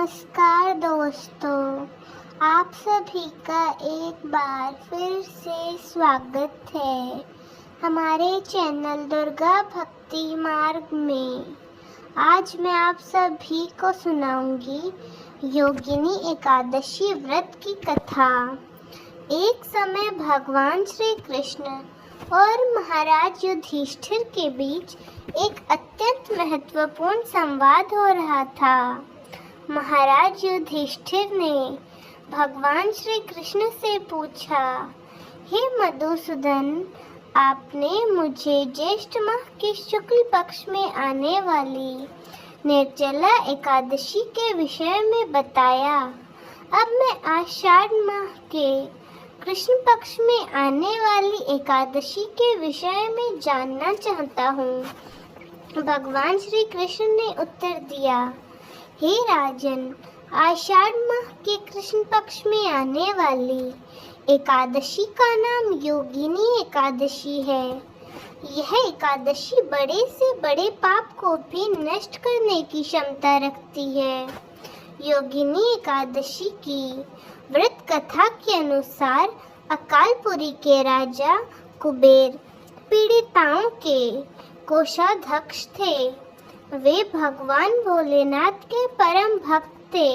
नमस्कार दोस्तों, आप सभी का एक बार फिर से स्वागत है हमारे चैनल दुर्गा भक्ति मार्ग में। आज मैं आप सभी को सुनाऊंगी योगिनी एकादशी व्रत की कथा। एक समय भगवान श्री कृष्ण और महाराज युधिष्ठिर के बीच एक अत्यंत महत्वपूर्ण संवाद हो रहा था। महाराज युधिष्ठिर ने भगवान श्री कृष्ण से पूछा, हे मधुसूदन, आपने मुझे ज्येष्ठ माह के शुक्ल पक्ष में आने वाली निर्जला एकादशी के विषय में बताया। अब मैं आषाढ़ माह के कृष्ण पक्ष में आने वाली एकादशी के विषय में जानना चाहता हूँ। भगवान श्री कृष्ण ने उत्तर दिया, हे राजन, आषाढ़ माह के कृष्ण पक्ष में आने वाली एकादशी का नाम योगिनी एकादशी है। यह एकादशी बड़े से बड़े पाप को भी नष्ट करने की क्षमता रखती है। योगिनी एकादशी की व्रत कथा के अनुसार अकालपुरी के राजा कुबेर पीड़िताओं के कोषाध्यक्ष थे। वे भगवान भोलेनाथ के परम भक्त थे।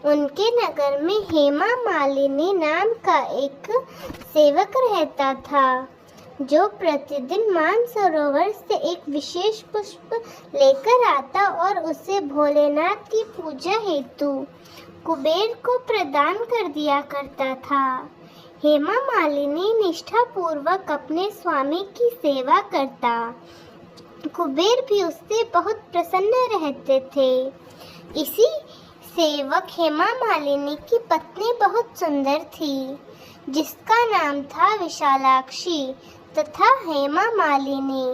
उनके नगर में हेमा मालिनी नाम का एक सेवक रहता था, जो प्रतिदिन मानसरोवर से एक विशेष पुष्प लेकर आता और उसे भोलेनाथ की पूजा हेतु कुबेर को प्रदान कर दिया करता था। हेमा मालिनी निष्ठापूर्वक अपने स्वामी की सेवा करता। कुबेर भी उससे बहुत प्रसन्न रहते थे। इसी सेवक हेमा मालिनी की पत्नी बहुत सुंदर थी, जिसका नाम था विशालाक्षी तथा हेमा मालिनी।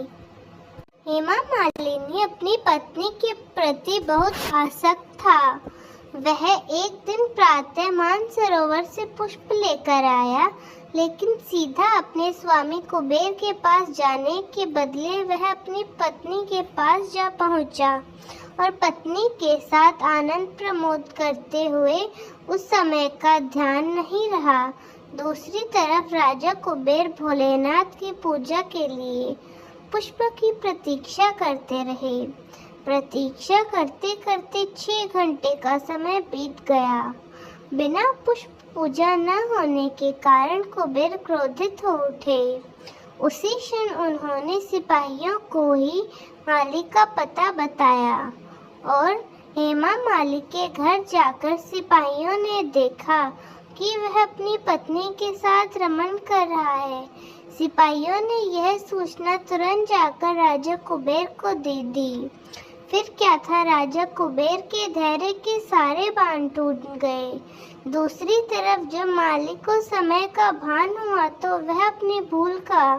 हेमा मालिनी अपनी पत्नी के प्रति बहुत आसक्त था। वह एक दिन प्रातः मानसरोवर से पुष्प लेकर आया, लेकिन सीधा अपने स्वामी कुबेर के पास जाने के बदले वह अपनी पत्नी के पास जा पहुंचा और पत्नी के साथ आनंद प्रमोद करते हुए उस समय का ध्यान नहीं रहा। दूसरी तरफ राजा कुबेर भोलेनाथ की पूजा के लिए पुष्प की प्रतीक्षा करते रहे। प्रतीक्षा करते करते 6 घंटे का समय बीत गया। बिना पुष्प पूजा न होने के कारण कुबेर क्रोधित हो उठे। उसी क्षण उन्होंने सिपाहियों को ही माली का पता बताया और हेमा माली के घर जाकर सिपाहियों ने देखा कि वह अपनी पत्नी के साथ रमन कर रहा है। सिपाहियों ने यह सूचना तुरंत जाकर राजा कुबेर को दे दी। फिर क्या था, राजा कुबेर के धैर्य के सारे बांध टूट गए। दूसरी तरफ जब माली को समय का भान हुआ तो वह अपनी भूल का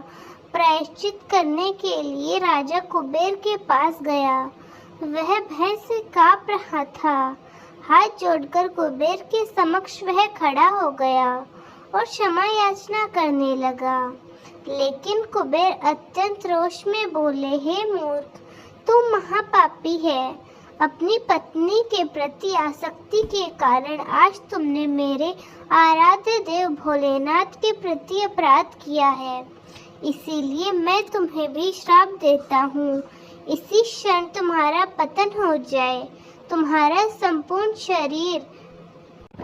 प्रायश्चित करने के लिए राजा कुबेर के पास गया। वह भय से कांप रहा था। हाथ जोड़कर कुबेर के समक्ष वह खड़ा हो गया और क्षमा याचना करने लगा। लेकिन कुबेर अत्यंत रोष में बोले, हे मूर्ख, तू महापापी है। अपनी पत्नी के प्रति आसक्ति के कारण आज तुमने मेरे आराध्य देव भोलेनाथ के प्रति अपराध किया है। इसीलिए मैं तुम्हें भी श्राप देता हूँ। इसी क्षण तुम्हारा पतन हो जाए, तुम्हारा संपूर्ण शरीर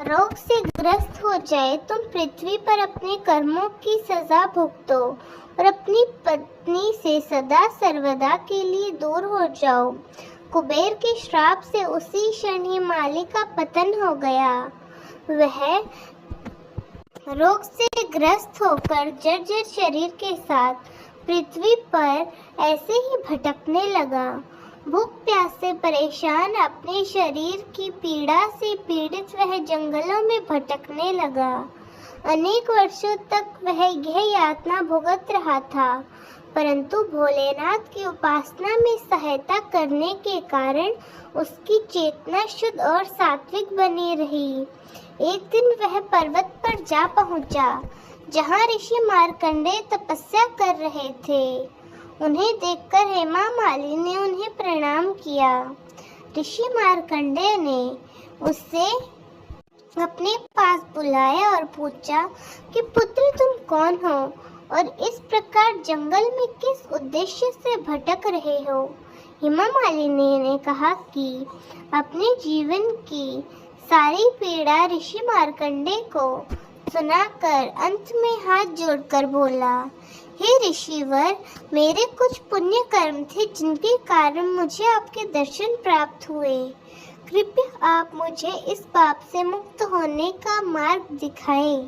रोग से ग्रस्त हो जाए, तुम पृथ्वी पर अपने कर्मों की सजा भुगतो और अपनी पत्नी से सदा सर्वदा के लिए दूर हो जाओ। कुबेर के श्राप से उसी क्षण ही माली का पतन हो गया। वह रोग से ग्रस्त होकर जर्जर शरीर के साथ पृथ्वी पर ऐसे ही भटकने लगा। भूख प्यास से परेशान, अपने शरीर की पीड़ा से पीड़ित वह जंगलों में भटकने लगा। अनेक वर्षों तक वह यह यातना भुगत रहा था, परंतु भोलेनाथ की उपासना में सहायता करने के कारण उसकी चेतना शुद्ध और सात्विक बनी रही। एक दिन वह पर्वत पर जा पहुंचा, जहां ऋषि मार्कंडेय तपस्या कर रहे थे। उन्हें देखकर हेमा मालिनी ने उन्हें प्रणाम किया। ऋषि मार्कंडेय ने उसे अपने पास बुलाया और पूछा कि पुत्र तुम कौन हो और इस प्रकार जंगल में किस उद्देश्य से भटक रहे हो। हेमा मालिनी ने कहा कि अपने जीवन की सारी पीड़ा ऋषि मार्कंडेय को सुनाकर अंत में हाथ जोड़कर बोला, हे ऋषिवर, मेरे कुछ पुण्य कर्म थे जिनके कारण मुझे आपके दर्शन प्राप्त हुए। कृपया आप मुझे इस पाप से मुक्त होने का मार्ग दिखाएं।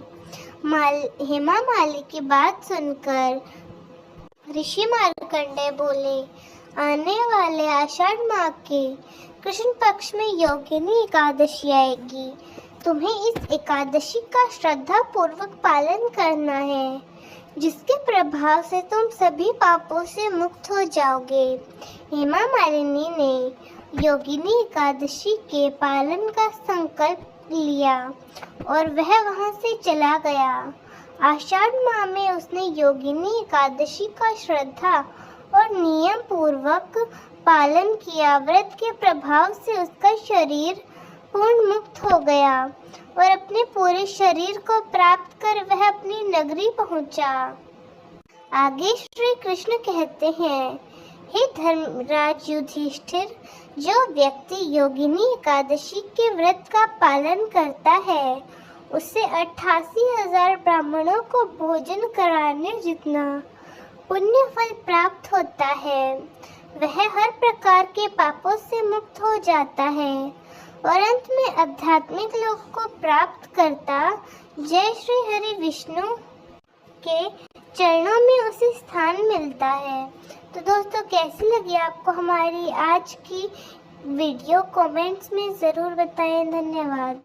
हेमा मालिनी की बात सुनकर ऋषि मार्कंडेय बोले, आने वाले आषाढ़ माह के कृष्ण पक्ष में योगिनी एकादशी आएगी। तुम्हें इस एकादशी का श्रद्धा पूर्वक पालन करना है, जिसके प्रभाव से तुम सभी पापों से मुक्त हो जाओगे। हेमा मालिनी ने योगिनी एकादशी के पालन का संकल्प लिया और वह वहां से चला गया। आषाढ़ माह में उसने योगिनी एकादशी का श्रद्धा और नियम पूर्वक पालन किया। व्रत के प्रभाव से उसका शरीर पूर्ण मुक्त हो गया और अपने पूरे शरीर को प्राप्त कर वह अपनी नगरी पहुंचा। आगे श्री कृष्ण कहते हैं, हे धर्मराज युधिष्ठिर, जो व्यक्ति योगिनी एकादशी के व्रत का पालन करता है, उसे 88,000 ब्राह्मणों को भोजन कराने जितना पुण्य फल प्राप्त होता है। वह हर प्रकार के पापों से मुक्त हो जाता है और अंत में आध्यात्मिक लोक को प्राप्त करता जय श्री हरि विष्णु के चरणों में उसे स्थान मिलता है। तो दोस्तों, कैसी लगी आपको हमारी आज की वीडियो? कमेंट्स में ज़रूर बताएं। धन्यवाद।